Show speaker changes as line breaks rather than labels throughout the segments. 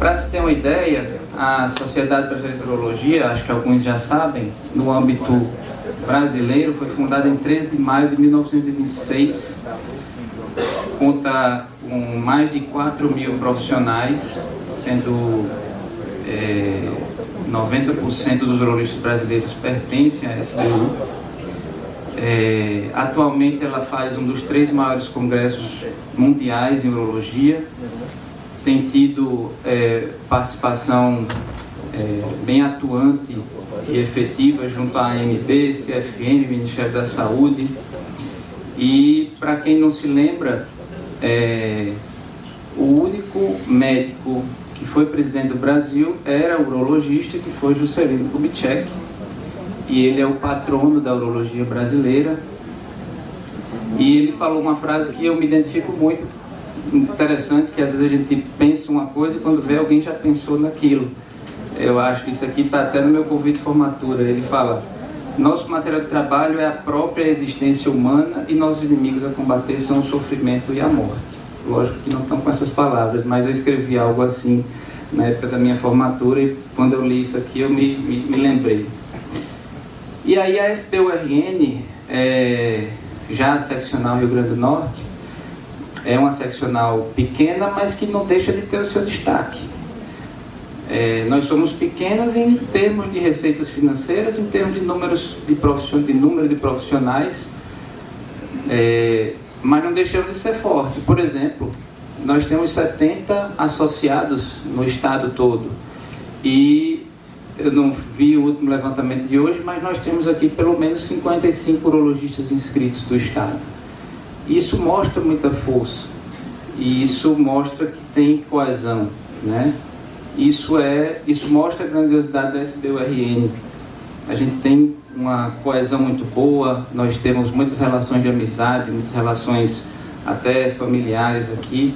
Para se ter uma ideia, a Sociedade Brasileira de Urologia, acho que alguns já sabem, no âmbito brasileiro, foi fundada em 13 de maio de 1926. Conta com mais de 4.000 profissionais, sendo 90% dos urologistas brasileiros pertencem a SBU. Atualmente ela faz um dos 3 maiores congressos mundiais em urologia, tem tido participação bem atuante e efetiva junto à ANB, CFM, Ministério da Saúde. E, para quem não se lembra, o único médico que foi presidente do Brasil era o urologista, que foi Juscelino Kubitschek, e ele é o patrono da urologia brasileira. E ele falou uma frase que eu me identifico muito, interessante, que às vezes a gente pensa uma coisa e quando vê alguém já pensou naquilo. Eu acho que isso aqui está até no meu convite de formatura. Ele fala: nosso material de trabalho é a própria existência humana e nossos inimigos a combater são o sofrimento e a morte. Lógico que não estão com essas palavras, mas eu escrevi algo assim na época da minha formatura e quando eu li isso aqui eu me lembrei. E aí a SBURN, já a seccional Rio Grande do Norte, é uma seccional pequena, mas que não deixa de ter o seu destaque. Nós somos pequenas em termos de receitas financeiras, em termos de número de profissionais, mas não deixamos de ser forte. Por exemplo, nós temos 70 associados no estado todo, e eu não vi o último levantamento de hoje, mas nós temos aqui pelo menos 55 urologistas inscritos do estado. Isso mostra muita força, e isso mostra que tem coesão, né? Isso mostra a grandiosidade da SBURN. A gente tem uma coesão muito boa, nós temos muitas relações de amizade, muitas relações até familiares aqui,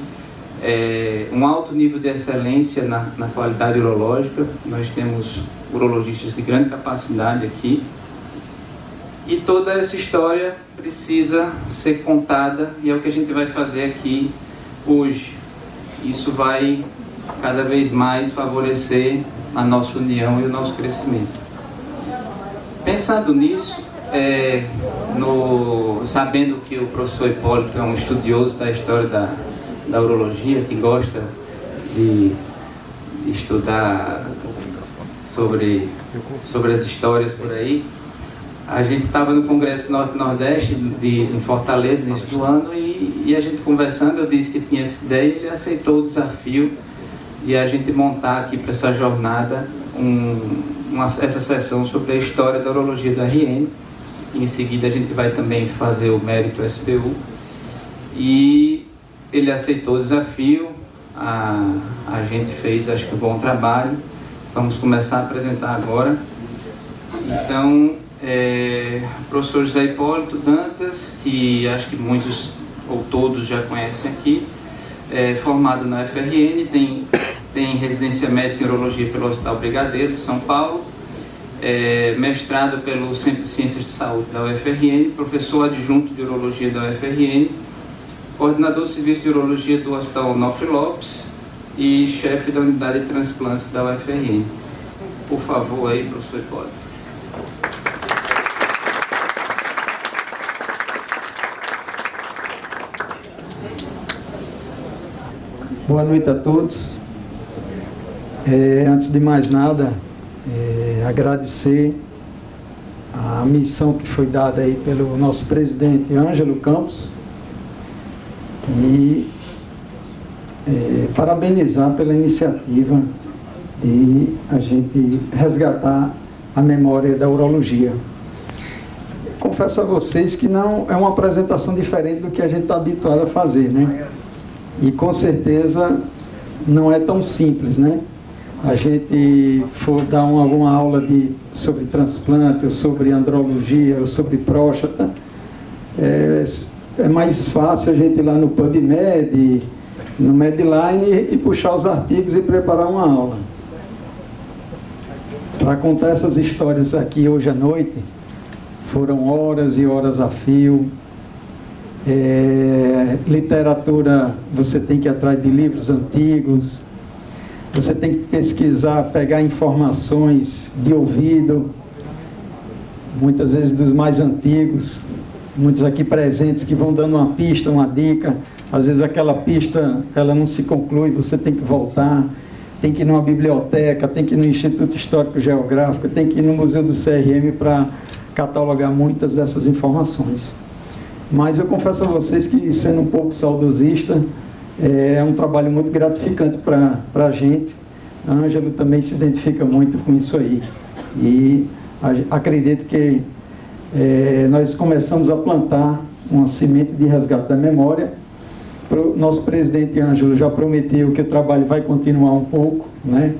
um alto nível de excelência na qualidade urológica. Nós temos urologistas de grande capacidade aqui, e toda essa história precisa ser contada, e é o que a gente vai fazer aqui hoje. Isso vai cada vez mais favorecer a nossa união e o nosso crescimento. Pensando nisso, sabendo que o professor Hipólito é um estudioso da história da urologia, que gosta de estudar sobre as histórias por aí, a gente estava no Congresso Norte-Nordeste em Fortaleza nesse do ano, e a gente conversando, eu disse que tinha essa ideia, e ele aceitou o desafio de a gente montar aqui para essa jornada essa sessão sobre a história da urologia da RN. Em seguida a gente vai também fazer o mérito SBU, e ele aceitou o desafio. A gente fez, acho que, um bom trabalho. Vamos começar a apresentar agora. Então, o professor José Hipólito Dantas, que acho que muitos ou todos já conhecem aqui, formado na UFRN, tem residência médica em urologia pelo Hospital Brigadeiro de São Paulo, mestrado pelo Centro de Ciências de Saúde da UFRN, professor adjunto de urologia da UFRN, coordenador do serviço de urologia do Hospital Onofre Lopes e chefe da unidade de transplantes da UFRN. Por favor, aí, professor Hipólito.
Boa noite a todos. Antes de mais nada, agradecer a missão que foi dada aí pelo nosso presidente Ângelo Campos e parabenizar pela iniciativa de a gente resgatar a memória da urologia. Confesso a vocês que não é uma apresentação diferente do que a gente está habituado a fazer, né? E com certeza não é tão simples, né? A gente for dar alguma aula sobre transplante, ou sobre andrologia, ou sobre próstata, é mais fácil a gente ir lá no PubMed, no Medline, e puxar os artigos e preparar uma aula. Para contar essas histórias aqui hoje à noite, foram horas e horas a fio. Literatura, você tem que ir atrás de livros antigos. você tem que pesquisar, pegar informações de ouvido, muitas vezes dos mais antigos, muitos aqui presentes que vão dando uma pista, uma dica. Às vezes aquela pista ela não se conclui, você tem que voltar, tem que ir numa biblioteca, tem que ir no Instituto Histórico Geográfico, tem que ir no Museu do CRM para catalogar muitas dessas informações. Mas eu confesso a vocês que, sendo um pouco saudosista, é um trabalho muito gratificante para a gente. A Ângelo também se identifica muito com isso aí. E acredito que nós começamos a plantar uma semente de resgate da memória. O nosso presidente Ângelo já prometeu que o trabalho vai continuar um pouco, né?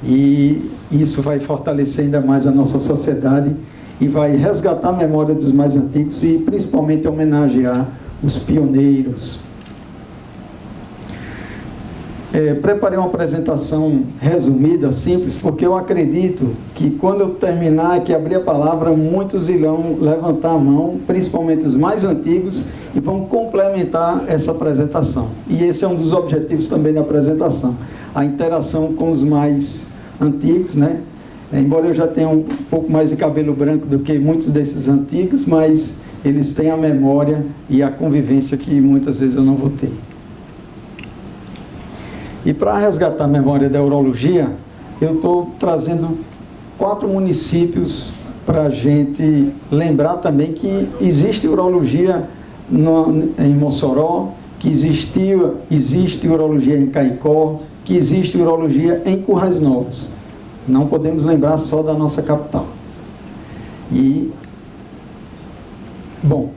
E isso vai fortalecer ainda mais a nossa sociedade e vai resgatar a memória dos mais antigos e principalmente homenagear os pioneiros. Preparei uma apresentação resumida, simples, porque eu acredito que quando eu terminar, que abrir a palavra, muitos irão levantar a mão, principalmente os mais antigos, e vão complementar essa apresentação. E esse é um dos objetivos também da apresentação, a interação com os mais antigos, né? Embora eu já tenha um pouco mais de cabelo branco do que muitos desses antigos, mas eles têm a memória e a convivência que muitas vezes eu não vou ter. E para resgatar a memória da urologia, eu estou trazendo 4 municípios para a gente lembrar também que existe urologia em Mossoró, que existe urologia em Caicó, que existe urologia em Currais Novos. Não podemos lembrar só da nossa capital. E, bom,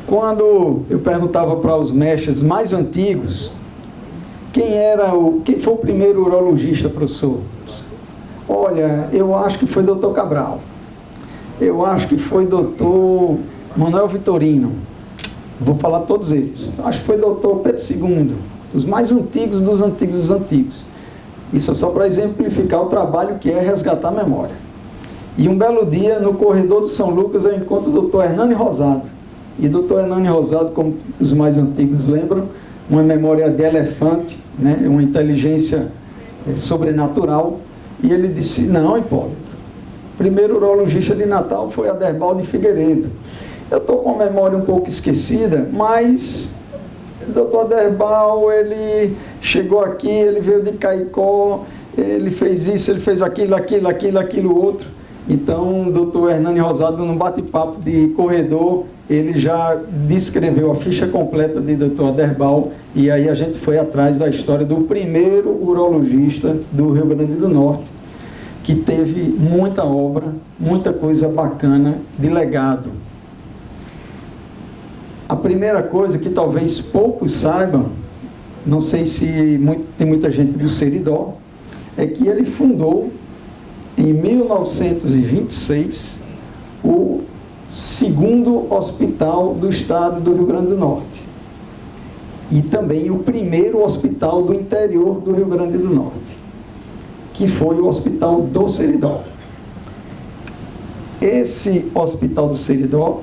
quando eu perguntava para os mestres mais antigos, quem foi o primeiro urologista, professor? Olha, eu acho que foi Dr. Cabral. Eu acho que foi Dr. Manuel Vitorino. Vou falar todos eles. Acho que foi Dr. Pedro II. Os mais antigos dos antigos dos antigos. Isso é só para exemplificar o trabalho que é resgatar a memória. E um belo dia, no corredor do São Lucas, eu encontro o Dr. Hernani Rosado. E o Dr. Hernani Rosado, como os mais antigos lembram, uma memória de elefante, né? Uma inteligência sobrenatural. E ele disse: não, Hipólito, o primeiro urologista de Natal foi Aderbal de Figueiredo. Eu estou com a memória um pouco esquecida, mas o doutor Aderbal, ele chegou aqui, ele veio de Caicó, ele fez isso, ele fez aquilo outro. Então, o doutor Hernani Rosado, num bate-papo de corredor, ele já descreveu a ficha completa de doutor Aderbal, e aí a gente foi atrás da história do primeiro urologista do Rio Grande do Norte, que teve muita obra, muita coisa bacana de legado. A primeira coisa que talvez poucos saibam, não sei se tem muita gente do Seridó, é que ele fundou, em 1926, o segundo hospital do estado do Rio Grande do Norte. E também o primeiro hospital do interior do Rio Grande do Norte, que foi o Hospital do Seridó. Esse Hospital do Seridó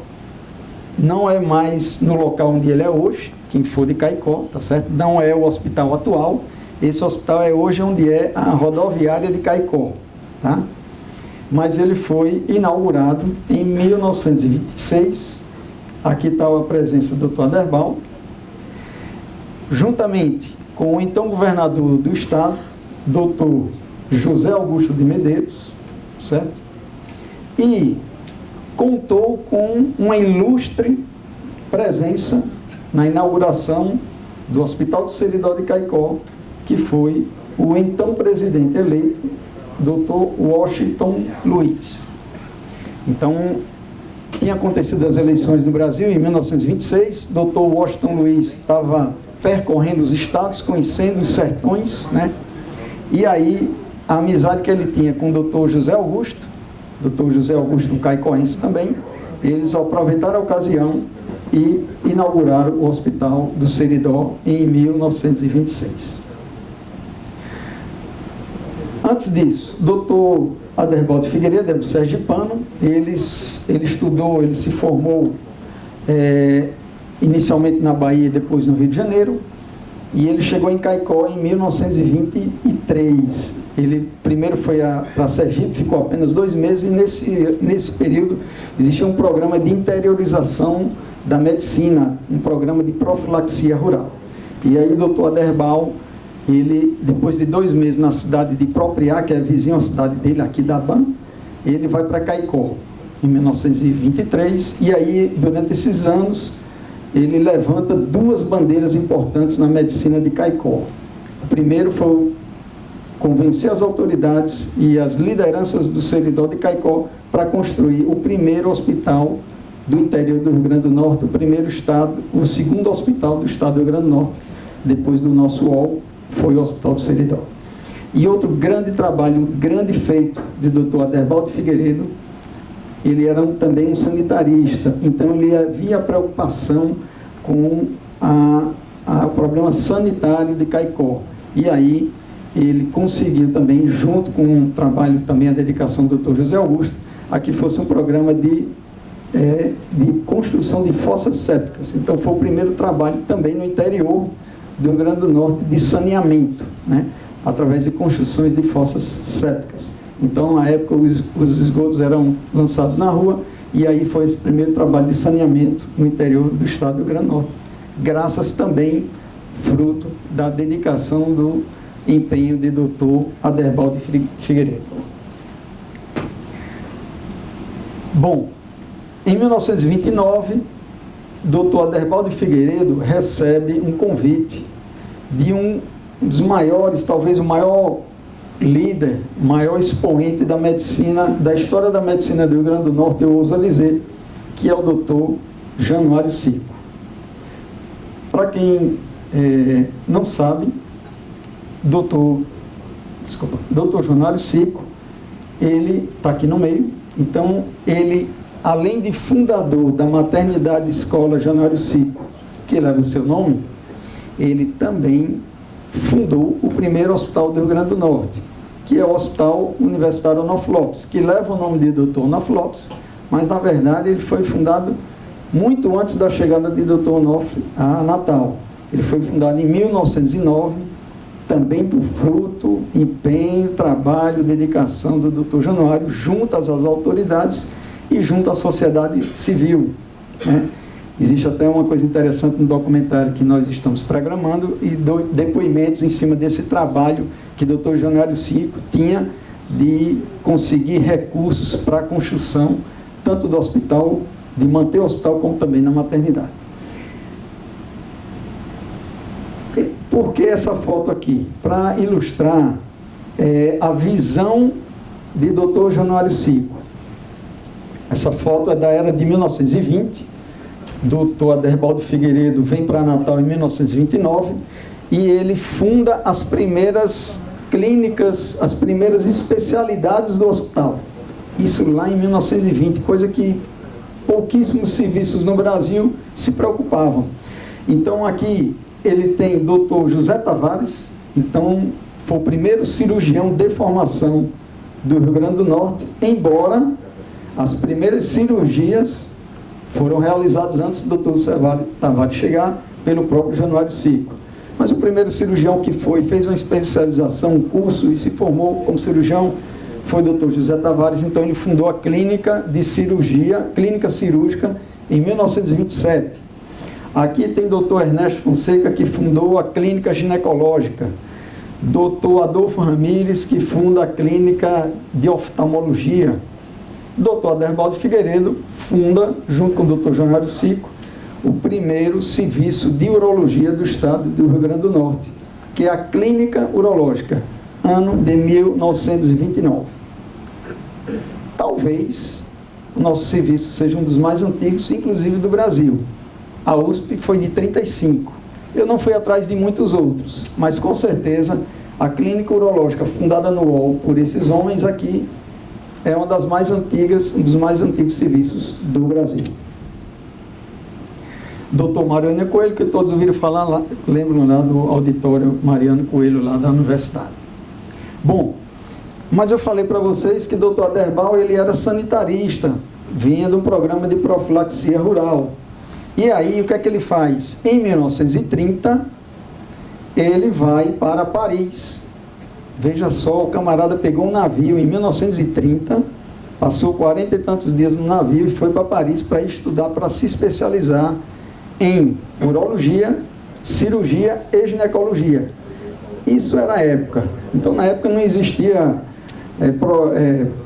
não é mais no local onde ele é hoje, quem for de Caicó, tá certo? Não é o hospital atual, esse hospital é hoje onde é a rodoviária de Caicó, tá? Mas ele foi inaugurado em 1926, aqui está a presença do Dr. Aderbal, juntamente com o então governador do estado, Dr. José Augusto de Medeiros, certo? E contou com uma ilustre presença na inauguração do Hospital do Seridó de Caicó, que foi o então presidente eleito, Dr. Washington Luiz. Então, tinha acontecido as eleições no Brasil em 1926, Dr. Washington Luiz estava percorrendo os estados, conhecendo os sertões, né? E aí, a amizade que ele tinha com o Dr. José Augusto, um caicoense também, eles aproveitaram a ocasião e inauguraram o Hospital do Seridó em 1926. Antes disso, Dr. Aderbal de Figueiredo, é sergipano, ele estudou, ele se formou inicialmente na Bahia e depois no Rio de Janeiro, e ele chegou em Caicó em 1923. Ele primeiro foi para Sergipe, ficou apenas 2 meses, e nesse período existia um programa de interiorização da medicina, um programa de profilaxia rural. E aí o doutor Aderbal, ele, depois de 2 meses na cidade de Propriá, que é a vizinha cidade dele, aqui da Ban, ele vai para Caicó em 1923, e aí durante esses anos ele levanta 2 bandeiras importantes na medicina de Caicó. O primeiro foi convencer as autoridades e as lideranças do Seridó de Caicó para construir o primeiro hospital do interior do Rio Grande do Norte, o segundo hospital do estado do Rio Grande do Norte, depois do nosso UOL, foi o Hospital do Seridó. E outro grande trabalho, um grande feito de Dr. Aderbal de Figueiredo, ele era também um sanitarista, então ele havia preocupação com o problema sanitário de Caicó. E aí ele conseguiu também, junto com um trabalho também, a dedicação do Dr. José Augusto, a que fosse um programa de construção de fossas sépticas. Então foi o primeiro trabalho também no interior do Rio Grande do Norte de saneamento, né, através de construções de fossas sépticas. Então, na época, os esgotos eram lançados na rua, e aí foi esse primeiro trabalho de saneamento no interior do estado do Rio Grande do Norte, graças também, fruto da dedicação do empenho de Dr. Aderbal de Figueiredo. Bom, em 1929, Dr. Aderbal de Figueiredo recebe um convite de um dos maiores, talvez o maior líder, maior expoente da medicina, da história da medicina do Rio Grande do Norte, eu ouso dizer, que é o Dr. Januário Cico. Para quem não sabe, Dr. Januário Cico, ele está aqui no meio, então ele, além de fundador da maternidade escola Januário Cico, que leva o seu nome, ele também fundou o primeiro hospital do Rio Grande do Norte, que é o Hospital Universitário Onofre Lopes, que leva o nome de Dr. Onofre Lopes, mas na verdade ele foi fundado muito antes da chegada de Dr. Onofre a Natal. Ele foi fundado em 1909, também por fruto, empenho, trabalho, dedicação do Dr. Januário, juntas às autoridades e junto à sociedade civil, né? Existe até uma coisa interessante no documentário que nós estamos programando, e depoimentos em cima desse trabalho que o Dr. Januário Cico tinha de conseguir recursos para a construção tanto do hospital, de manter o hospital, como também na maternidade. Por que essa foto aqui? Para ilustrar a visão de Dr. Januário Cico. Essa foto é da era de 1920, Dr. Aderbal de Figueiredo vem para Natal em 1929, e ele funda as primeiras clínicas, as primeiras especialidades do hospital. Isso lá em 1920, coisa que pouquíssimos serviços no Brasil se preocupavam. Então aqui ele tem o Dr. José Tavares, então foi o primeiro cirurgião de formação do Rio Grande do Norte, embora as primeiras cirurgias foram realizadas antes do Dr. Tavares chegar, pelo próprio Januário Cico. Mas o primeiro cirurgião que fez uma especialização, um curso, e se formou como cirurgião, foi o Dr. José Tavares. Então ele fundou a clínica de cirurgia, clínica cirúrgica, em 1927. Aqui tem o Dr. Ernesto Fonseca, que fundou a clínica ginecológica. Dr. Adolfo Ramírez, que funda a clínica de oftalmologia. Dr. Aderbal de Figueiredo funda, junto com o Dr. Januário Cico, o primeiro serviço de urologia do estado do Rio Grande do Norte, que é a Clínica Urológica, ano de 1929. Talvez o nosso serviço seja um dos mais antigos, inclusive do Brasil. A USP foi de 35. Eu não fui atrás de muitos outros, mas com certeza a Clínica Urológica, fundada no UOL por esses homens aqui, é uma das mais antigas, um dos mais antigos serviços do Brasil. Dr. Mariano Coelho, que todos ouviram falar lá, lembram lá do auditório Mariano Coelho, lá da universidade. Bom, mas eu falei para vocês que o Dr. Aderbal, ele era sanitarista, vinha de um programa de profilaxia rural. E aí, o que é que ele faz? Em 1930, ele vai para Paris. Veja só, o camarada pegou um navio em 1930, passou 40 e tantos dias no navio e foi para Paris para estudar, para se especializar em urologia, cirurgia e ginecologia. Isso era a época. Então, na época não existia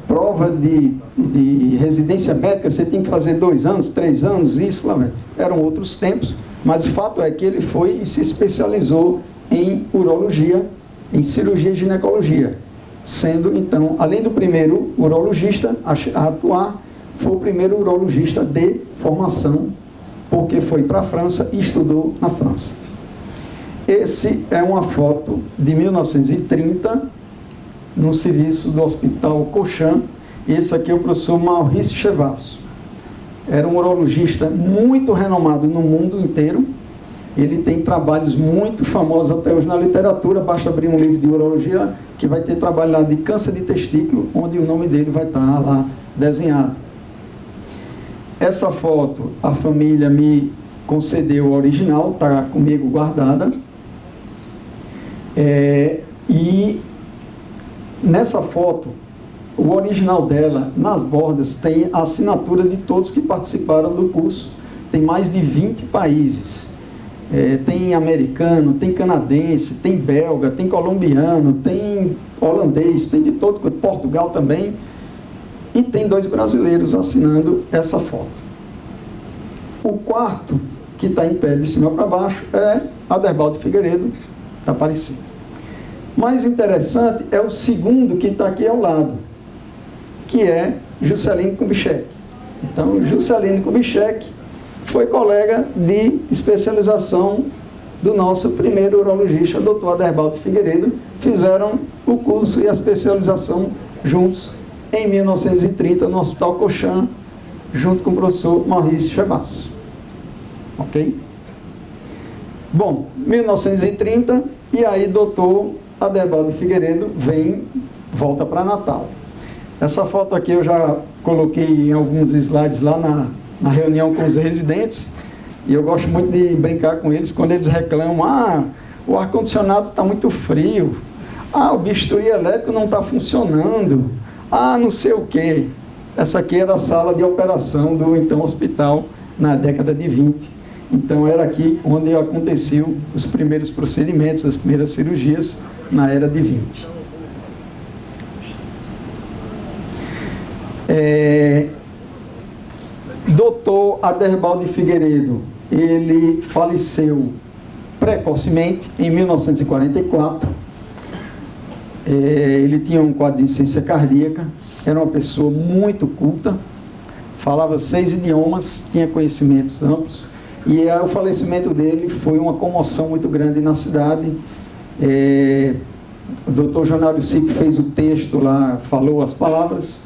prova de residência médica, você tinha que fazer 2 anos, 3 anos, isso lá. Eram outros tempos, mas o fato é que ele foi e se especializou em urologia, em cirurgia e ginecologia, sendo, então, além do primeiro urologista a atuar, foi o primeiro urologista de formação, porque foi para a França e estudou na França. Esse é uma foto de 1930, no serviço do Hospital Cochin. Esse aqui é o professor Maurice Chevasso. Era um urologista muito renomado no mundo inteiro. Ele tem trabalhos muito famosos até hoje na literatura. Basta abrir um livro de urologia que vai ter trabalho lá de câncer de testículo, onde o nome dele vai estar lá desenhado. Essa foto a família me concedeu a original, está comigo guardada. E nessa foto, o original dela, nas bordas, tem a assinatura de todos que participaram do curso. Tem mais de 20 países. Tem americano, tem canadense, tem belga, tem colombiano, tem holandês, tem de todo, Portugal também. E tem 2 brasileiros assinando essa foto. O quarto, que está em pé de cima para baixo, é Aderbaldo Figueiredo, está aparecendo. Mais interessante é o segundo que está aqui ao lado, que é Juscelino Kubitschek. Então, Juscelino Kubitschek foi colega de especialização do nosso primeiro urologista, Dr. Aderbaldo Figueiredo. Fizeram o curso e a especialização juntos em 1930 no Hospital Cochin, junto com o professor Maurice Chevasso. Ok? Bom, 1930, e aí doutor Aderbaldo Figueiredo volta para Natal. Essa foto aqui eu já coloquei em alguns slides lá na reunião com os residentes, e eu gosto muito de brincar com eles quando eles reclamam: o ar-condicionado está muito frio, o bisturi elétrico não está funcionando, não sei o quê. Essa aqui era a sala de operação do então hospital na década de 20. Então era aqui onde aconteciam os primeiros procedimentos, as primeiras cirurgias na era de 20. Dr. Aderbaldo Figueiredo, ele faleceu precocemente em 1944. Ele tinha um quadro de insuficiência cardíaca, era uma pessoa muito culta, falava 6 idiomas, tinha conhecimentos amplos, e o falecimento dele foi uma comoção muito grande na cidade. O doutor Janário Sico fez o texto lá, falou as palavras,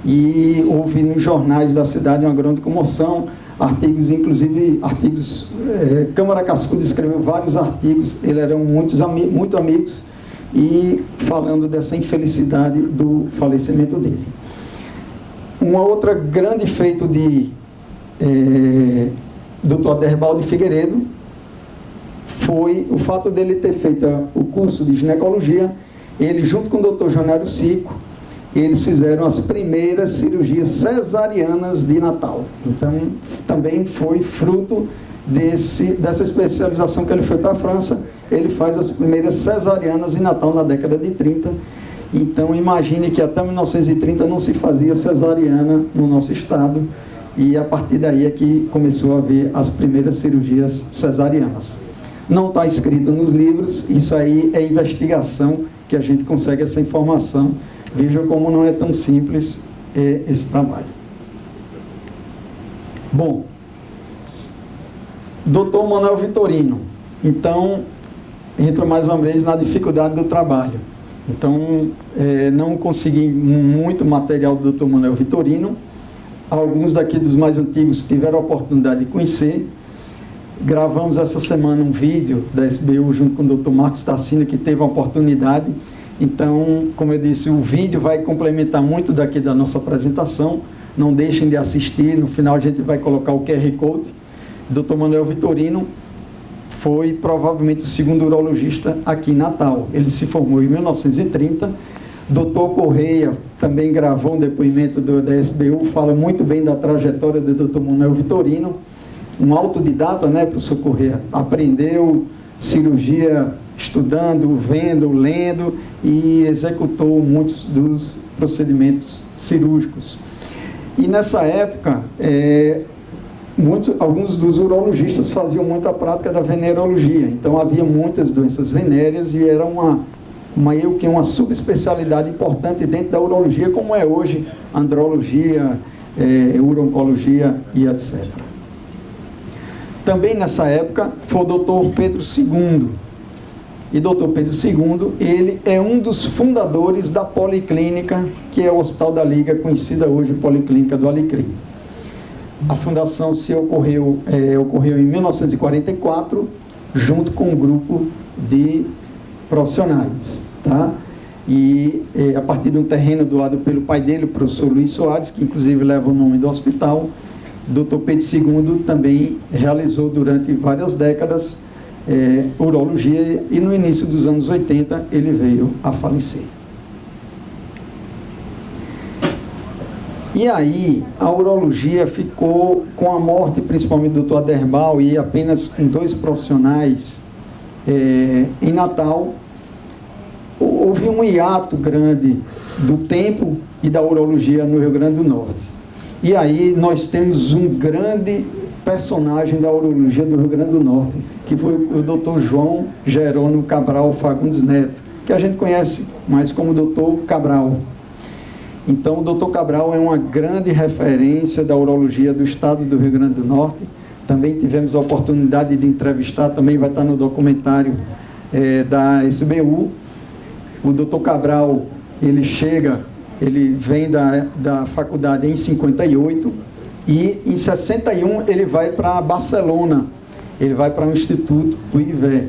e houve nos jornais da cidade uma grande comoção, artigos, inclusive artigos, Câmara Cascudo escreveu vários artigos, eles eram muito amigos, e falando dessa infelicidade do falecimento dele. Uma outra grande feito de Dr. Aderbaldo Figueiredo foi o fato dele ter feito o curso de ginecologia. Ele, junto com o Dr. Janário Sico, eles fizeram as primeiras cirurgias cesarianas de Natal. Então, também foi fruto dessa especialização que ele foi para a França. Ele faz as primeiras cesarianas em Natal na década de 30. Então, imagine que até 1930 não se fazia cesariana no nosso estado, e a partir daí é que começou a haver as primeiras cirurgias cesarianas. Não está escrito nos livros, isso aí é investigação que a gente consegue essa informação. Vejam como não é tão simples esse trabalho. Bom, Dr. Manuel Vitorino, então, entra mais uma vez na dificuldade do trabalho. Então, não consegui muito material do Dr. Manuel Vitorino. Alguns daqui dos mais antigos tiveram a oportunidade de conhecer. Gravamos essa semana um vídeo da SBU junto com o Dr. Marcos Tassina, que teve a oportunidade. Então, como eu disse, o vídeo vai complementar muito daqui da nossa apresentação. Não deixem de assistir, no final a gente vai colocar o QR Code. Dr. Manuel Vitorino foi provavelmente o segundo urologista aqui em Natal. Ele se formou em 1930. Dr. Correia também gravou um depoimento da SBU, fala muito bem da trajetória do Dr. Manuel Vitorino, um autodidata, né, professor Correia? Aprendeu cirurgia estudando, vendo, lendo e executou muitos dos procedimentos cirúrgicos. E nessa época, alguns dos urologistas faziam muita prática da venerologia, então havia muitas doenças venéreas e era uma subespecialidade importante dentro da urologia, como é hoje andrologia, uro-oncologia e etc. Também nessa época foi o Dr. Pedro II. E Dr. Pedro II, ele é um dos fundadores da Policlínica, que é o Hospital da Liga, conhecida hoje Policlínica do Alecrim. A fundação ocorreu em 1944, junto com um grupo de profissionais, tá? E a partir de um terreno doado pelo pai dele, o professor Luiz Soares, que inclusive leva o nome do hospital, Dr. Pedro II também realizou durante várias décadas urologia e no início dos anos 80 ele veio a falecer. E aí a urologia ficou com a morte principalmente do Dr. Aderbal e apenas com 2 profissionais em Natal. Houve um hiato grande do tempo e da urologia no Rio Grande do Norte. E aí nós temos um grande personagem da urologia do Rio Grande do Norte, que foi o Dr. João Jerônimo Cabral Fagundes Neto, que a gente conhece mais como Dr. Cabral. Então, o Dr. Cabral é uma grande referência da urologia do estado do Rio Grande do Norte. Também tivemos a oportunidade de entrevistar, também vai estar no documentário da SBU. O Dr. Cabral, ele vem da faculdade em 58 e em 61 ele vai para Barcelona, ele vai para o Instituto Puigvé.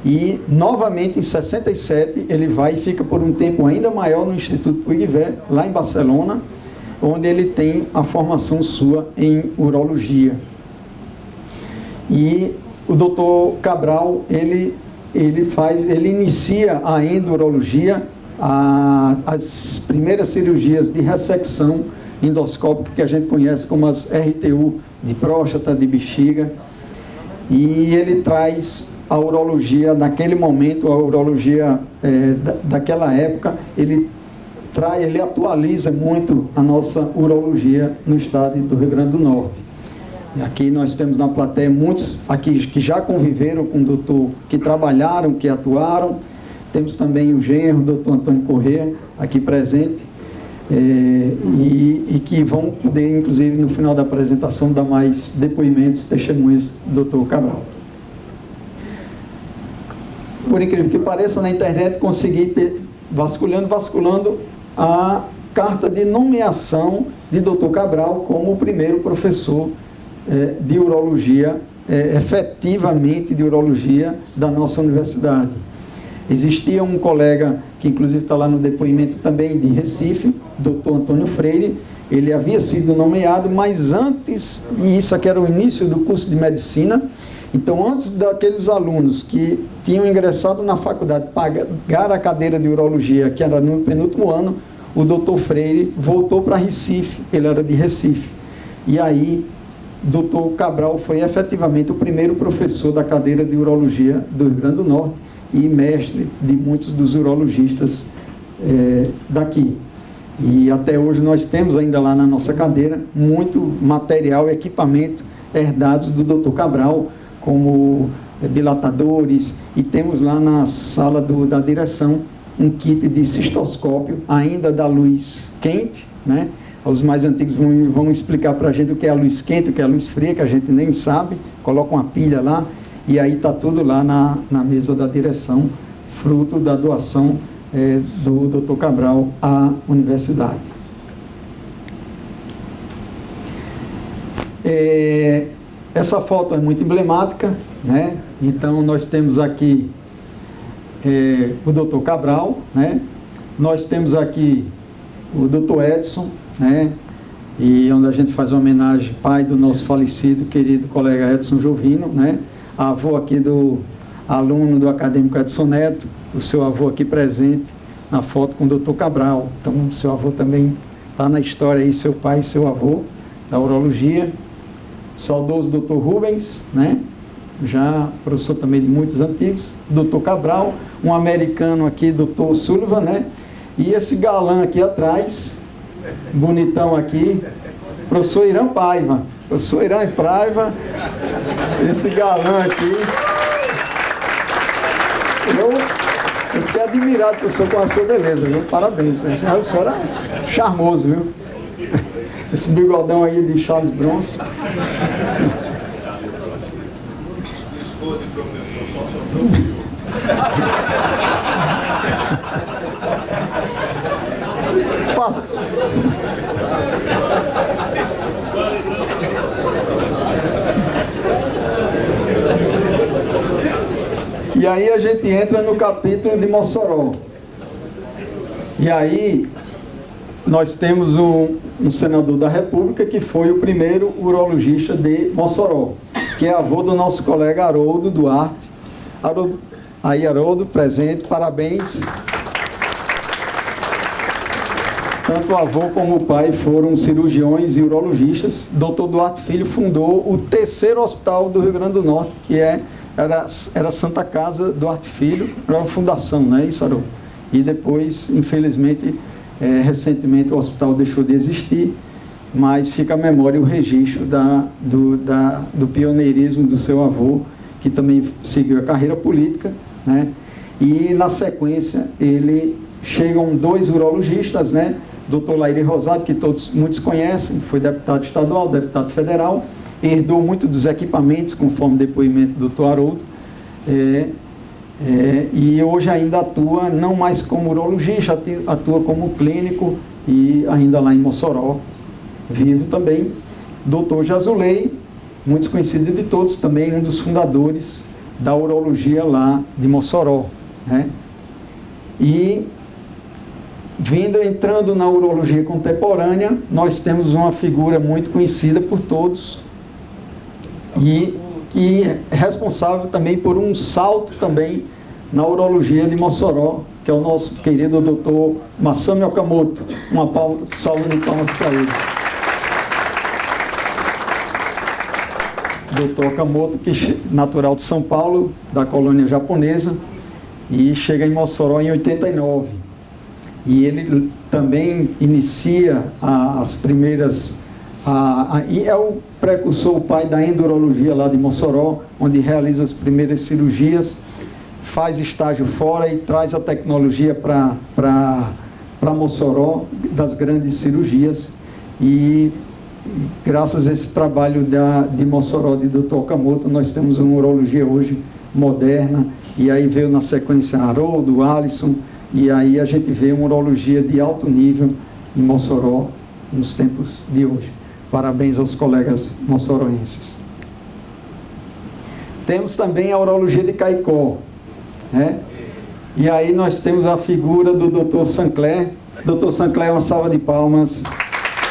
E novamente em 67 ele vai e fica por um tempo ainda maior no Instituto Puigvé, lá em Barcelona, onde ele tem a formação sua em urologia. E o Dr. Cabral, ele inicia a endurologia, as primeiras cirurgias de ressecção endoscópica que a gente conhece como as RTU de próstata, de bexiga, e ele traz a urologia naquele momento, a urologia daquela época, ele atualiza muito a nossa urologia no estado do Rio Grande do Norte. E aqui nós temos na plateia muitos aqui que já conviveram com o doutor, que trabalharam, que atuaram. Temos também o genro, o doutor Antônio Correia, aqui presente, e que vão poder, inclusive, no final da apresentação, dar mais depoimentos, testemunhos do doutor Cabral. Por incrível que pareça, na internet consegui, vasculhando a carta de nomeação de doutor Cabral como o primeiro professor de urologia, efetivamente de urologia da nossa universidade. Existia um colega, que inclusive está lá no depoimento também, de Recife, doutor Antônio Freire. Ele havia sido nomeado, mas antes, e isso aqui era o início do curso de medicina, então antes daqueles alunos que tinham ingressado na faculdade, pagar a cadeira de urologia, que era no penúltimo ano, o doutor Freire voltou para Recife, ele era de Recife. E aí, doutor Cabral foi efetivamente o primeiro professor da cadeira de urologia do Rio Grande do Norte e mestre de muitos dos urologistas daqui. E até hoje nós temos ainda lá na nossa cadeira muito material e equipamento herdados do Dr. Cabral, como dilatadores, e temos lá na sala da direção um kit de cistoscópio, ainda da luz quente, né? Os mais antigos vão explicar para a gente o que é a luz quente, o que é a luz fria, que a gente nem sabe, coloca uma pilha lá, e aí está tudo lá na mesa da direção, fruto da doação do Dr. Cabral à universidade. Essa foto é muito emblemática, né? Então nós temos aqui o Dr. Cabral, né? Nós temos aqui o Dr. Edson, né? E onde a gente faz uma homenagem ao pai do nosso falecido, querido colega Edson Jovino, né? avô aqui do aluno do acadêmico Edson Neto, o seu avô aqui presente na foto com o Dr. Cabral. Então, o seu avô também está na história aí, seu pai e seu avô da urologia. Saudoso Dr. Rubens, né? Já professor também de muitos antigos. Dr. Cabral, um americano aqui, Dr. Sullivan, né? E esse galã aqui atrás, bonitão aqui, professor Irã Paiva. Professor Irã Paiva, esse galã aqui. Eu fiquei admirado, professor, com a sua beleza, viu? Parabéns. O senhor era charmoso, viu? Esse bigodão aí de Charles Bronson.
Se esconde, professor, só sobrou fio.
Passa. E aí a gente entra no capítulo de Mossoró. E aí nós temos um senador da República que foi o primeiro urologista de Mossoró, que é avô do nosso colega Haroldo Duarte. Haroldo, presente, parabéns. Tanto o avô como o pai foram cirurgiões e urologistas. Dr. Duarte Filho fundou o terceiro hospital do Rio Grande do Norte, que era Santa Casa Duarte Filho, era uma fundação, não é isso, Haroldo? E depois, infelizmente, recentemente o hospital deixou de existir, mas fica a memória e o registro do pioneirismo do seu avô, que também seguiu a carreira política, né? E na sequência chegam dois urologistas, né? Dr. Laíri Rosado, que muitos conhecem, foi deputado estadual, deputado federal, herdou muito dos equipamentos, conforme depoimento do Dr. Haroldo, e hoje ainda atua, não mais como urologista, atua como clínico e ainda lá em Mossoró, vivo também. Dr. Jazulei, muito conhecido de todos, também um dos fundadores da urologia lá de Mossoró, né? E entrando na urologia contemporânea, nós temos uma figura muito conhecida por todos e que é responsável também por um salto também na urologia de Mossoró, que é o nosso querido Dr. Masami Okamoto. Salve de palmas para ele. Dr. Okamoto, que natural de São Paulo, da colônia japonesa, e chega em Mossoró em 89. E ele também inicia as primeiras... e é o precursor, o pai da endurologia lá de Mossoró, onde realiza as primeiras cirurgias, faz estágio fora e traz a tecnologia para Mossoró, das grandes cirurgias. E graças a esse trabalho de Mossoró, de Dr. Okamoto, nós temos uma urologia hoje moderna, e aí veio na sequência Haroldo, Alisson, e aí a gente vê uma urologia de alto nível em Mossoró nos tempos de hoje. Parabéns aos colegas mossoroenses. Temos também a urologia de Caicó, né? E aí nós temos a figura do Dr. Sancler. Dr. Sancler, uma salva de palmas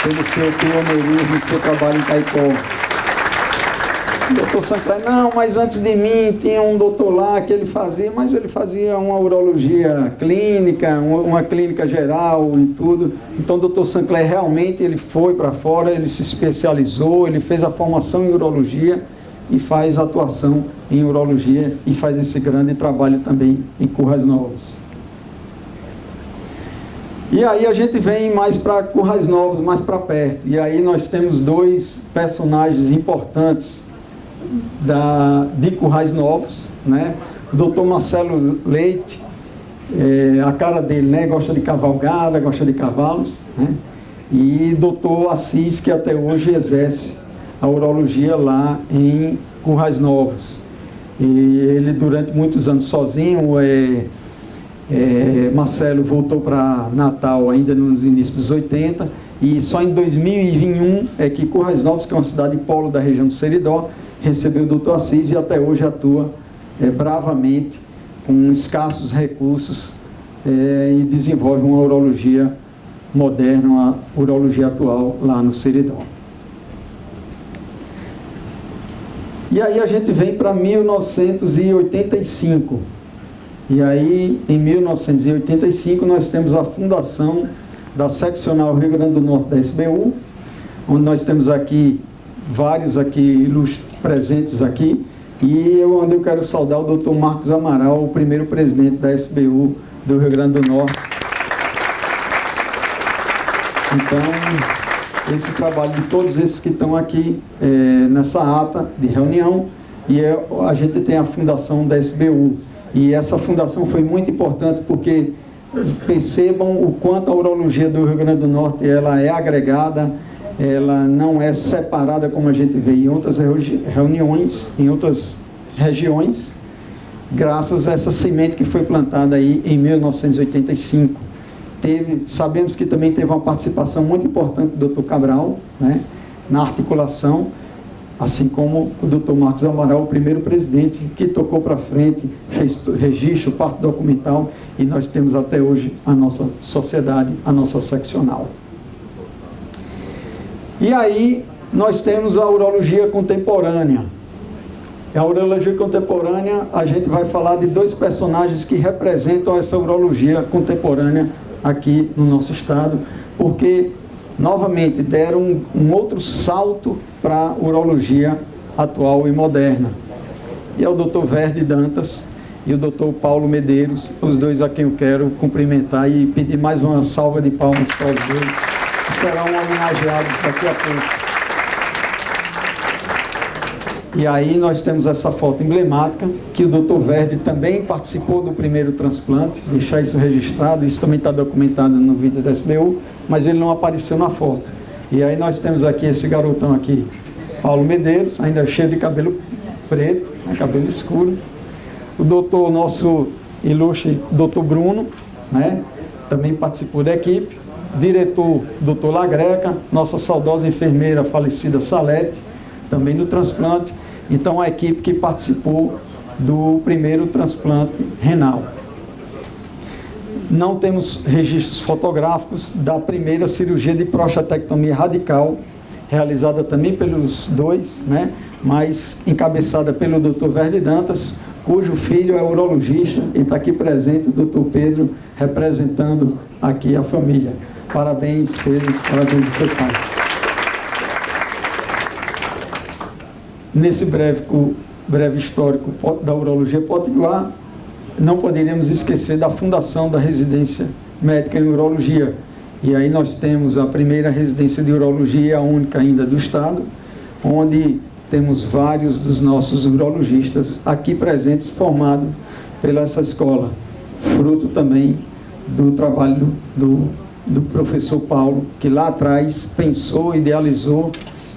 pelo seu pioneirismo e seu trabalho em Caicó. Doutor Sancler, não, mas antes de mim tinha um doutor lá que ele fazia, mas ele fazia uma urologia clínica, uma clínica geral e tudo. Então o doutor Sancler realmente ele foi para fora, ele se especializou, ele fez a formação em urologia e faz atuação em urologia e faz esse grande trabalho também em Currais Novos. E aí a gente vem mais para Currais Novos, mais para perto. E aí nós temos dois personagens importantes de Currais Novos, né? O doutor Marcelo Leite, a cara dele, né? Gosta de cavalgada, gosta de cavalos, né? E doutor Assis, que até hoje exerce a urologia lá em Currais Novos. E ele durante muitos anos sozinho, Marcelo voltou para Natal ainda nos inícios dos 80, e só em 2021 é que Currais Novos, que é uma cidade polo da região do Seridó, recebeu o doutor Assis e até hoje atua bravamente, com escassos recursos, e desenvolve uma urologia moderna, uma urologia atual lá no Seridó. E aí a gente vem para 1985. E aí, em 1985, nós temos a fundação da Seccional Rio Grande do Norte da SBU, onde nós temos aqui vários aqui presentes aqui, e onde eu quero saudar o Dr. Marcos Amaral, o primeiro presidente da SBU do Rio Grande do Norte. Então, esse trabalho de todos esses que estão aqui nessa ata de reunião, e a gente tem a fundação da SBU. E essa fundação foi muito importante porque percebam o quanto a urologia do Rio Grande do Norte ela é agregada, ela não é separada como a gente vê em outras reuniões, em outras regiões, graças a essa semente que foi plantada aí em 1985. Sabemos que também teve uma participação muito importante do Dr. Cabral, né, na articulação, assim como o Dr. Marcos Amaral, o primeiro presidente, que tocou para frente, fez registro, parte documental, e nós temos até hoje a nossa sociedade, a nossa seccional. E aí nós temos a urologia contemporânea. A urologia contemporânea, a gente vai falar de dois personagens que representam essa urologia contemporânea aqui no nosso estado, porque novamente deram um outro salto para a urologia atual e moderna. E é o Dr. Verde Dantas e o Dr. Paulo Medeiros, os dois a quem eu quero cumprimentar e pedir mais uma salva de palmas para os dois, que serão homenageados daqui a pouco. E aí nós temos essa foto emblemática, que o Dr. Verde também participou do primeiro transplante, deixar isso registrado, isso também está documentado no vídeo da SBU, mas ele não apareceu na foto. E aí nós temos aqui esse garotão aqui, Paulo Medeiros, ainda cheio de cabelo preto, né, cabelo escuro. O nosso ilustre Dr. Bruno, né, também participou da equipe. Diretor, Dr. Lagreca, nossa saudosa enfermeira falecida Salete, também no transplante. Então, a equipe que participou do primeiro transplante renal. Não temos registros fotográficos da primeira cirurgia de prostatectomia radical, realizada também pelos dois, né, mas encabeçada pelo Dr. Verde Dantas, cujo filho é urologista, e está aqui presente o Dr. Pedro, representando aqui a família. Parabéns, Pedro, parabéns do seu pai. Nesse breve histórico da urologia potiguar, não poderíamos esquecer da fundação da residência médica em urologia. E aí nós temos a primeira residência de urologia, a única ainda do estado, onde temos vários dos nossos urologistas aqui presentes, formados pela essa escola, fruto também do trabalho do professor Paulo, que lá atrás pensou, idealizou,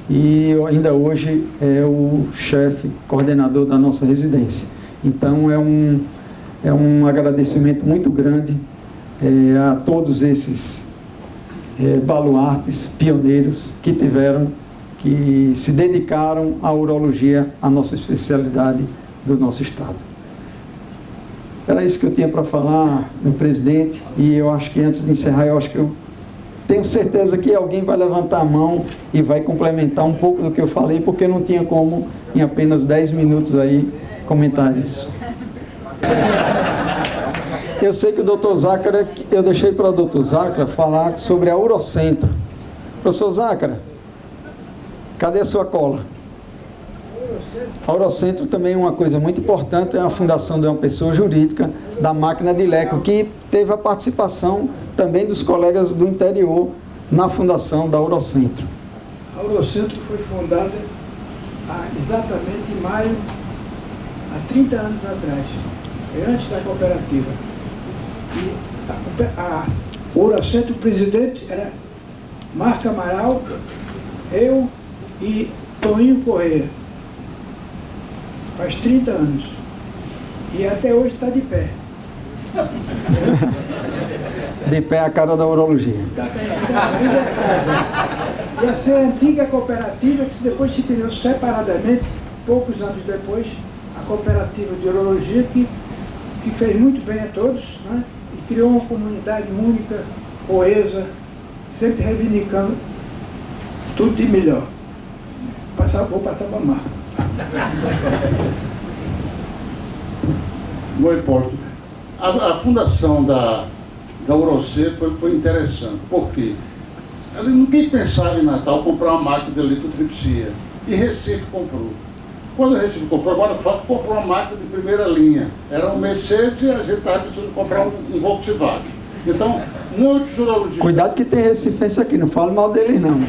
e ainda hoje é o chefe, coordenador da nossa residência. Então é um agradecimento muito grande a todos esses baluartes, pioneiros que se dedicaram à urologia, a nossa especialidade do nosso estado. Era isso que eu tinha para falar, meu presidente, e eu acho que antes de encerrar, eu tenho certeza que alguém vai levantar a mão e vai complementar um pouco do que eu falei, porque não tinha como, em apenas 10 minutos aí, comentar isso. Eu sei que o Dr. Zácara, eu deixei para o Dr. Zácara falar sobre a Urocentro. Professor Zácara, cadê a sua cola? A Urocentro também é uma coisa muito importante, é a fundação de uma pessoa jurídica da máquina de Leco, que teve a participação também dos colegas do interior na fundação da Urocentro.
A Urocentro foi fundada exatamente em maio, há 30 anos atrás, antes da cooperativa. E a Urocentro, o presidente era Marco Amaral, eu e Toninho Corrêa. Faz 30 anos. E até hoje está de pé.
De pé a cara da urologia.
Está bem, ainda é casa. E essa é a antiga cooperativa que depois se criou separadamente, poucos anos depois, a cooperativa de urologia que fez muito bem a todos, né? E criou uma comunidade única, coesa, sempre reivindicando tudo de melhor. Vou passar para Bamar.
Bom, Hipólito, a fundação da Urocentro foi interessante, porque ninguém pensava em Natal comprar uma máquina de litrotripsia, e Recife comprou. Quando Recife comprou, agora só comprou uma máquina de primeira linha, era um Mercedes e a gente estava precisando comprar um Volkswagen. Então, muitos urologistas...
Cuidado que tem recifense aqui, não falo mal deles não.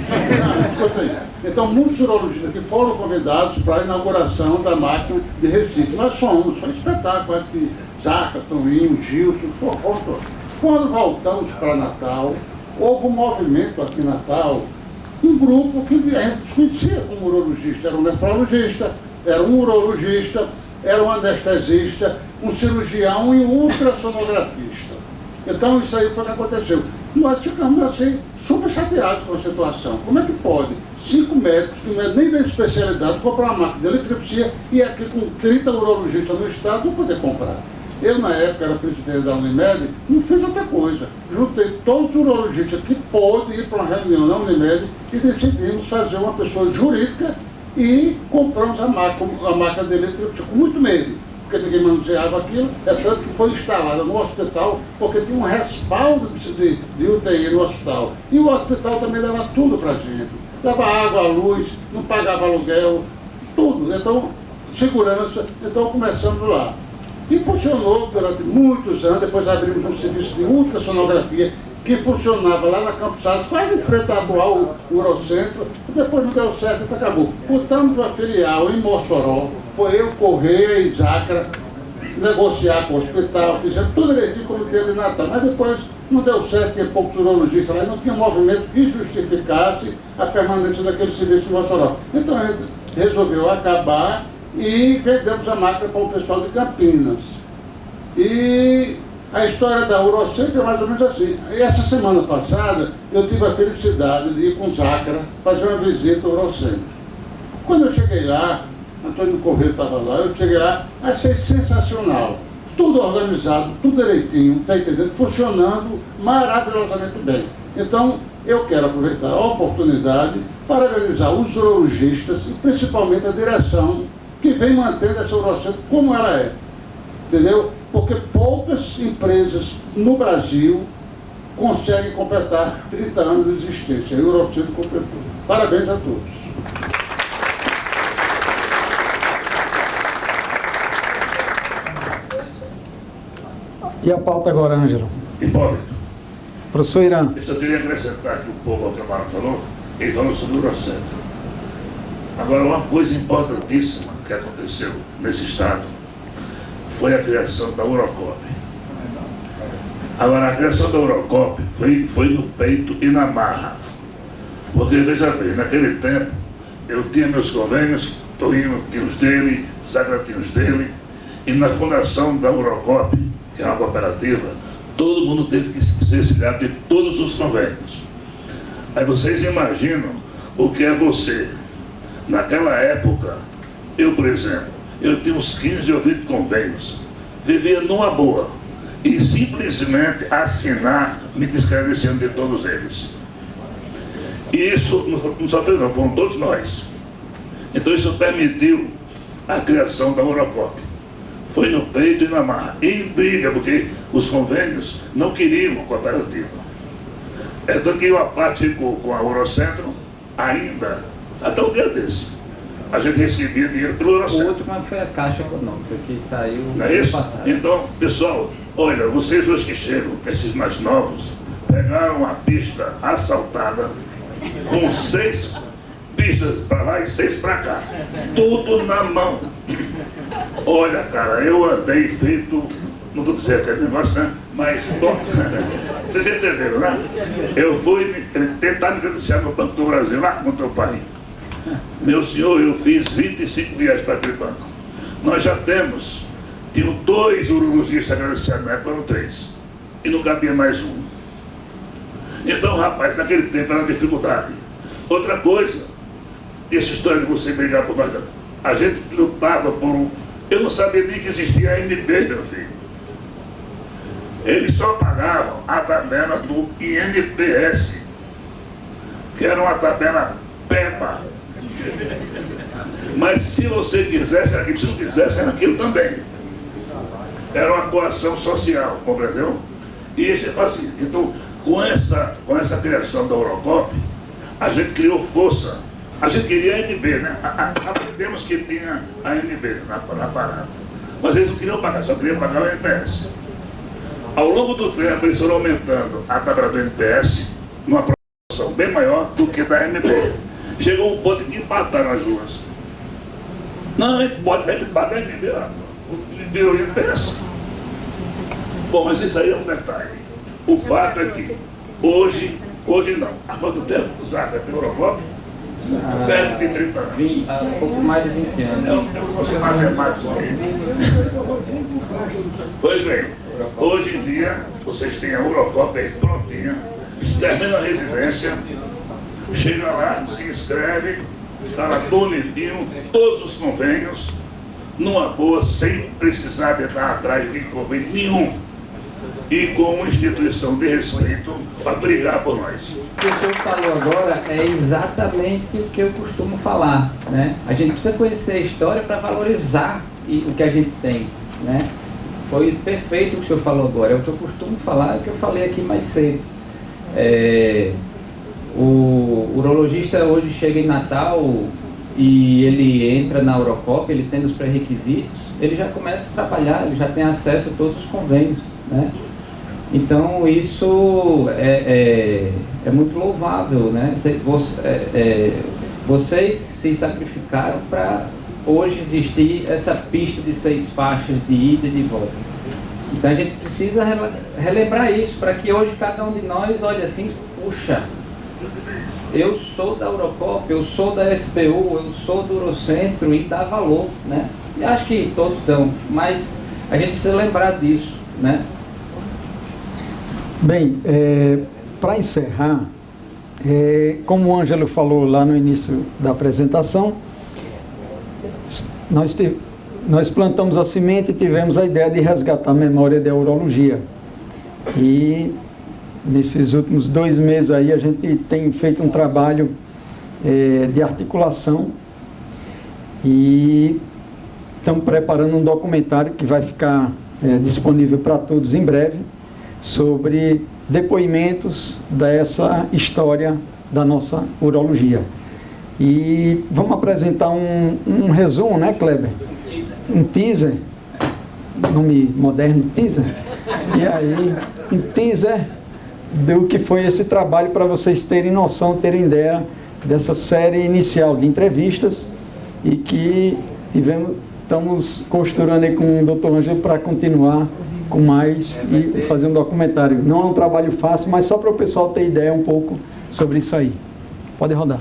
Então, muitos urologistas que foram convidados para a inauguração da máquina de Recife. Nós fomos, foi um espetáculo, acho que Jaca, Toninho, Gilson, todos. Quando voltamos para Natal, houve um movimento aqui em Natal, um grupo que a gente desconhecia como urologista, era um nefrologista, era um urologista, era um anestesista, um cirurgião e um ultrassonografista. Então isso aí foi o que aconteceu. Nós ficamos assim, super chateados com a situação. Como é que pode 5 médicos, que não é nem da especialidade, comprar uma máquina de litrotripsia e aqui com 30 urologistas no estado não poder comprar? Eu, na época, era presidente da Unimed, não fiz outra coisa. Juntei todos os urologistas que pôde ir para uma reunião na Unimed e decidimos fazer uma pessoa jurídica e compramos a máquina de litrotripsia com muito medo, porque ninguém manuseava aquilo, é tanto que foi instalada no hospital, porque tinha um respaldo de UTI no hospital. E o hospital também dava tudo para a gente. Dava água, luz, não pagava aluguel, tudo. Então, segurança, então começamos lá. E funcionou durante muitos anos, depois abrimos um serviço de ultrassonografia que funcionava lá na Campos Salles, quase em frente ao atual Urocentro, e depois não deu certo e acabou. Botamos uma filial em Mossoró, foi eu, Correia e Zácara, negociar com o hospital, fizemos tudo direitinho como teve em Natal, mas depois não deu certo, tinha poucos urologistas lá, e não tinha um movimento que justificasse a permanência daquele serviço em Mossoró. Então a gente resolveu acabar e vendemos a máquina para o pessoal de Campinas. E a história da Urocentro é mais ou menos assim. E essa semana passada, eu tive a felicidade de ir com Zácara fazer uma visita ao Urocentro. Quando eu cheguei lá, Antônio Correia estava lá, eu cheguei lá, achei sensacional. Tudo organizado, tudo direitinho, está entendendo? Funcionando maravilhosamente bem. Então, eu quero aproveitar a oportunidade para organizar os urologistas e principalmente a direção que vem mantendo essa Urocentro como ela é. Entendeu? Porque poucas empresas no Brasil conseguem completar 30 anos de existência. E o Urocentro completou. Parabéns a todos.
E a pauta agora, Ângelo?
Hipólito,
Professor Irã.
eu só queria acrescentar aqui um pouco ao que o Amaro falou. Ele falou sobre o Urocentro. Agora, uma coisa importantíssima que aconteceu nesse estado foi a criação da Urocop. Agora, a criação da Urocop foi no peito e na marra. Porque, veja bem, naquele tempo, eu tinha meus convênios, Toninho tinha os dele, Zagra tinha os dele, e na fundação da Urocop, que é uma cooperativa, todo mundo teve que ser ciliado de todos os convênios. Aí vocês imaginam o que é você. Naquela época, eu, por exemplo, eu tinha uns 15 ou 20 convênios, vivia numa boa, e simplesmente assinar, me descrevendo de todos eles. E isso não só fez não, foram todos nós. Então isso permitiu a criação da Urocop. Foi no peito e na marra, e em briga, porque os convênios não queriam a cooperativa. Então que uma parte ficou com a Urocentro, ainda, até o dia desse. A gente recebia dinheiro pelo
O
Urocentro.
outro, mas foi a Caixa Econômica que saiu
Não é isso?
passado.
Então, pessoal, olha, vocês hoje que chegam, esses mais novos, pegaram uma pista assaltada com 6 pistas para lá e 6 para cá. Tudo na mão. Olha, cara, eu andei feito, não vou dizer aquele negócio, né? Mas, bom, vocês entenderam, né? Eu fui tentar me credenciar no Banco do Brasil, lá com o teu pai. Meu senhor, eu fiz 25 viagens para aquele banco. Nós já temos, tinham 2 urologistas credenciados, na época eram 3. E não cabia mais um. Então, rapaz, naquele tempo era dificuldade. Outra coisa, essa história de você brigar por nós, a gente lutava por um... Eu não sabia nem que existia a ANP, meu filho. Eles só pagavam a tabela do INPS, que era uma tabela PEPA. Mas se você quisesse aquilo, se não quisesse, era aquilo também. Era uma coação social, compreendeu? E isso é fazia. Então, com essa criação da Eurocop, a gente criou força. A gente queria a ANB, né? Aprendemos que tinha a ANB na parada. Mas eles não queriam pagar, só queriam pagar o NPS. Ao longo do tempo, eles foram aumentando a tabela do NPS numa proporção bem maior do que da ANB. Chegou um ponto que empataram as duas. Não, a gente paga a ANB, virou o NPS. Bom, mas isso aí é um detalhe. O fato é que hoje não. Há quanto tempo usada a Eurocop? Perto de 30 anos.
Há pouco mais de 20 anos.
Eu vou ser matemático aí. Pois bem, hoje em dia, vocês têm a Eurocop aí prontinha, termina a residência, chega lá, se inscreve, está lá bonitinho, todos os convênios, numa boa, sem precisar de estar atrás de convênio nenhum. E com uma instituição de respeito para brigar por nós.
O que o senhor falou agora é exatamente o que eu costumo falar, né? A gente precisa conhecer a história para valorizar o que a gente tem, né? Foi perfeito o que o senhor falou agora, é o que eu costumo falar, é o que eu falei aqui mais cedo. O urologista hoje chega em Natal e ele entra na Eurocop, ele tem os pré-requisitos, ele já começa a trabalhar, ele já tem acesso a todos os convênios, né? Então isso é muito louvável, né? Vocês se sacrificaram para hoje existir essa pista de 6 faixas de ida e de volta. Então a gente precisa relembrar isso, para que hoje cada um de nós olhe assim, puxa, eu sou da Eurocop, eu sou da SBU, eu sou do Urocentro, e dá valor, né? E acho que todos dão, mas a gente precisa lembrar disso, né?
Bem, para encerrar, como o Ângelo falou lá no início da apresentação, nós plantamos a semente e tivemos a ideia de resgatar a memória da urologia. E nesses últimos 2 meses aí a gente tem feito um trabalho de articulação e estamos preparando um documentário que vai ficar disponível para todos em breve, sobre depoimentos dessa história da nossa urologia. E vamos apresentar um resumo, né, Kleber? Um teaser, nome moderno, teaser. E aí, um teaser do que foi esse trabalho, para vocês terem noção, terem ideia dessa série inicial de entrevistas, e que estamos costurando aí com o Dr. Ângelo para continuar com mais e fazer um documentário. Não é um trabalho fácil, mas só para o pessoal ter ideia um pouco sobre isso aí. Pode rodar.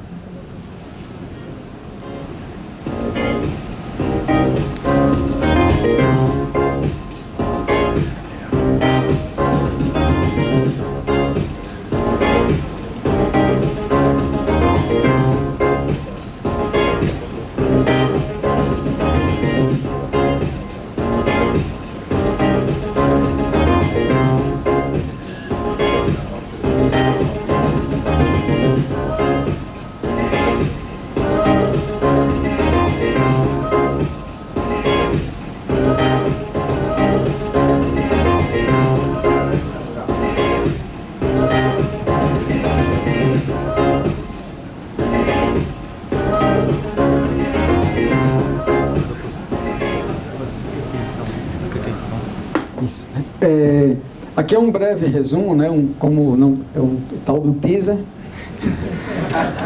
Aqui é um breve resumo, né? É o tal do teaser.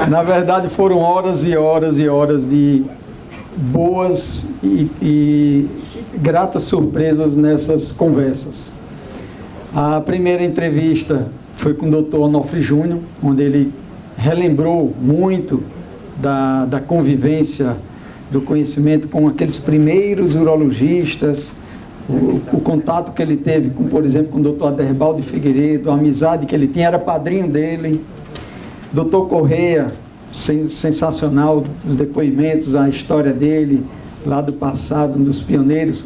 Na verdade, foram horas e horas e horas de boas e gratas surpresas nessas conversas. A primeira entrevista foi com o Dr. Onofre Júnior, onde ele relembrou muito da convivência, do conhecimento com aqueles primeiros urologistas, o contato que ele teve, por exemplo, com o Dr. Aderbaldo Figueiredo, a amizade que ele tinha, era padrinho dele. Dr. Correia, sensacional, os depoimentos, a história dele, lá do passado, um dos pioneiros,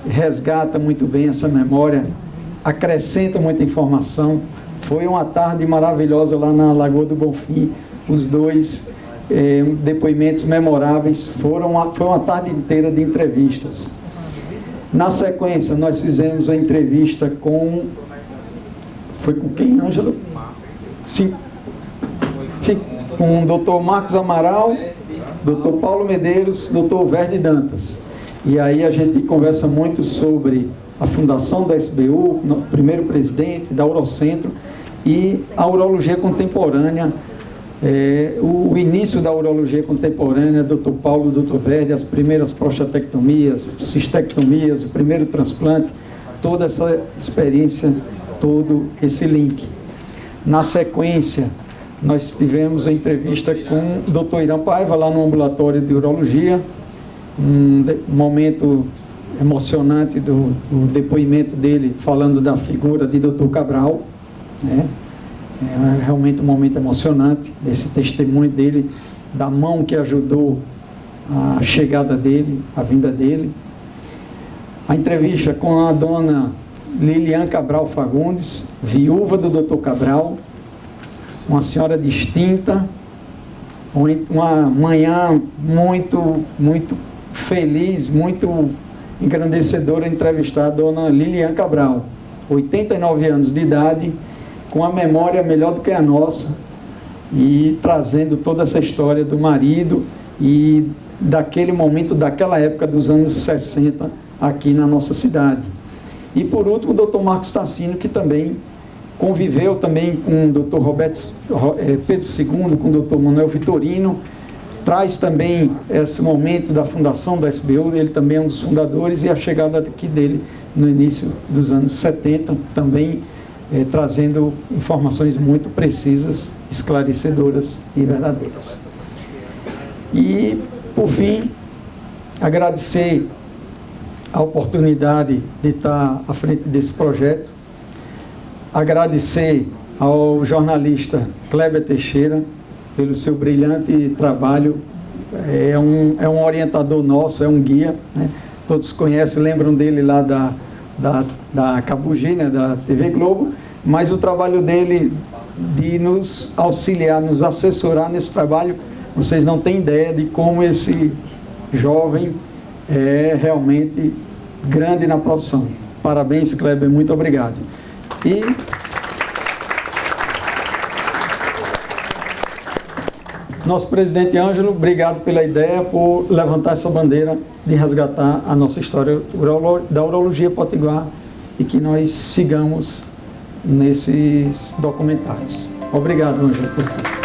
resgata muito bem essa memória, acrescenta muita informação. Foi uma tarde maravilhosa lá na Lagoa do Bonfim, os dois depoimentos memoráveis. Foi uma tarde inteira de entrevistas. Na sequência, nós fizemos a entrevista foi com quem, Ângelo? Sim, com o Dr. Marcos Amaral, Dr. Paulo Medeiros, Dr. Verde Dantas. E aí a gente conversa muito sobre a fundação da SBU, o primeiro presidente, da Urocentro, e a urologia contemporânea, o início da urologia contemporânea, Dr. Paulo, Dr. Verde, as primeiras prostatectomias, cistectomias, o primeiro transplante, toda essa experiência, todo esse link. Na sequência, nós tivemos a entrevista com o Dr. Irã Paiva, lá no ambulatório de urologia, um momento emocionante do depoimento dele, falando da figura de Dr. Cabral, né? É realmente um momento emocionante, esse testemunho dele, da mão que ajudou a chegada dele, a vinda dele. A entrevista com a dona Lilian Cabral Fagundes, viúva do Dr. Cabral, uma senhora distinta, uma manhã muito, muito feliz, muito engrandecedora, entrevistar a dona Lilian Cabral, 89 anos de idade, com a memória melhor do que a nossa, e trazendo toda essa história do marido e daquele momento, daquela época dos anos 60, aqui na nossa cidade. E por último, o Dr. Marcos Tassino, que também conviveu também com o Dr. Pedro II, com o Dr. Manuel Vitorino, traz também esse momento da fundação da SBU, ele também é um dos fundadores, e a chegada aqui dele no início dos anos 70, também trazendo informações muito precisas, esclarecedoras e verdadeiras. E, por fim, agradecer a oportunidade de estar à frente desse projeto, agradecer ao jornalista Kleber Teixeira pelo seu brilhante trabalho, é um orientador nosso, é um guia, né? Todos conhecem, lembram dele lá da Cabugi, né, da TV Globo, mas o trabalho dele de nos auxiliar, nos assessorar nesse trabalho, vocês não têm ideia de como esse jovem é realmente grande na profissão. Parabéns, Kleber, muito obrigado. E nosso presidente Ângelo, obrigado pela ideia, por levantar essa bandeira de resgatar a nossa história da urologia potiguar e que nós sigamos nesses documentários. Obrigado, Ângelo, por tudo.